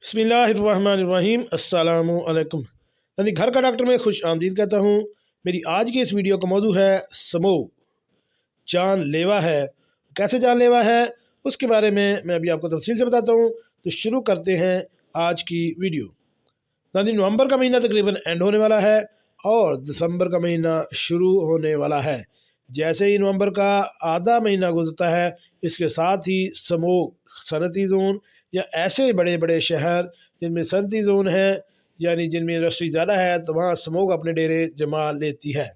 بسم اللہ الرحمن الرحیم، السلام علیکم۔ گھر کا ڈاکٹر میں خوش آمدید کہتا ہوں۔ میری آج کی اس ویڈیو کا موضوع ہے سموگ، جان لیوا ہے۔ کیسے جان لیوا ہے اس کے بارے میں ابھی آپ کو تفصیل سے بتاتا ہوں۔ تو شروع کرتے ہیں آج کی ویڈیو۔ نومبر کا مہینہ تقریباً اینڈ ہونے والا ہے اور دسمبر کا مہینہ شروع ہونے والا ہے۔ جیسے ہی نومبر کا آدھا مہینہ گزرتا ہے، اس کے ساتھ ہی سموگ صنعتی زون یا ایسے بڑے بڑے شہر جن میں صنعتی زون ہے، یعنی جن میں انڈسٹری زیادہ ہے، تو وہاں سموگ اپنے ڈیرے جما لیتی ہے۔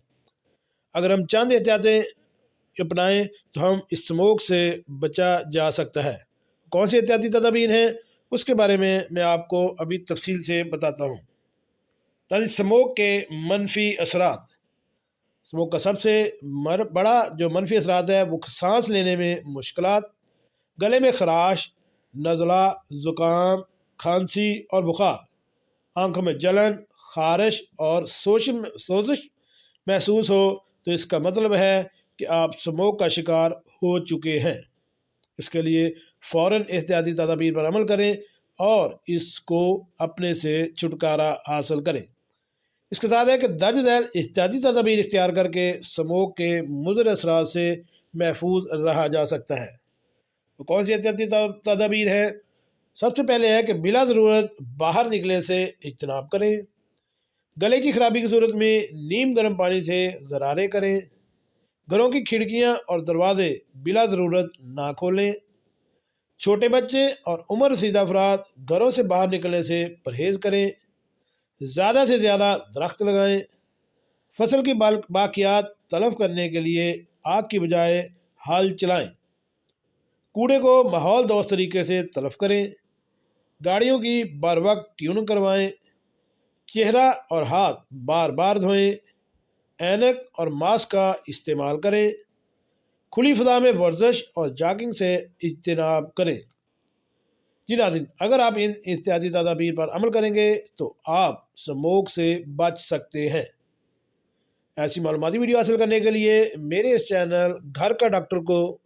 اگر ہم چند احتیاطیں اپنائیں تو ہم اس سموگ سے بچا جا سکتا ہے۔ کون سی احتیاطی تدابیر ہیں اس کے بارے میں آپ کو ابھی تفصیل سے بتاتا ہوں۔ سموگ کے منفی اثرات۔ سموگ کا سب سے بڑا جو منفی اثرات ہے وہ سانس لینے میں مشکلات، گلے میں خراش، نزلہ، زکام، کھانسی اور بخار، آنکھوں میں جلن، خارش اور سوزش محسوس ہو تو اس کا مطلب ہے کہ آپ سموگ کا شکار ہو چکے ہیں۔ اس کے لیے فوراً احتیاطی تدابیر پر عمل کریں اور اس کو اپنے سے چھٹکارا حاصل کریں۔ اس کے ساتھ ہے کہ درج ذیل احتیاطی تدابیر اختیار کر کے سموگ کے مضر اثرات سے محفوظ رہا جا سکتا ہے۔ تو کون سی احتیاطی تدابیر ہے؟ سب سے پہلے ہے کہ بلا ضرورت باہر نکلنے سے اجتناب کریں۔ گلے کی خرابی کی صورت میں نیم گرم پانی سے غرارے کریں۔ گھروں کی کھڑکیاں اور دروازے بلا ضرورت نہ کھولیں۔ چھوٹے بچے اور عمر رسیدہ افراد گھروں سے باہر نکلنے سے پرہیز کریں۔ زیادہ سے زیادہ درخت لگائیں۔ فصل کی باقیات تلف کرنے کے لیے آگ کی بجائے ہل چلائیں۔ کوڑے کو ماحول دوست طریقے سے تلف کریں۔ گاڑیوں کی بر وقت ٹیون کروائیں۔ چہرہ اور ہاتھ بار بار دھوئیں۔ اینک اور ماسک کا استعمال کریں۔ کھلی فضا میں ورزش اور جاگنگ سے اجتناب کریں۔ جی ناظرین، اگر آپ ان احتیاطی تدابیر پر عمل کریں گے تو آپ سموگ سے بچ سکتے ہیں۔ ایسی معلوماتی ویڈیو حاصل کرنے کے لیے میرے اس چینل گھر کا ڈاکٹر کو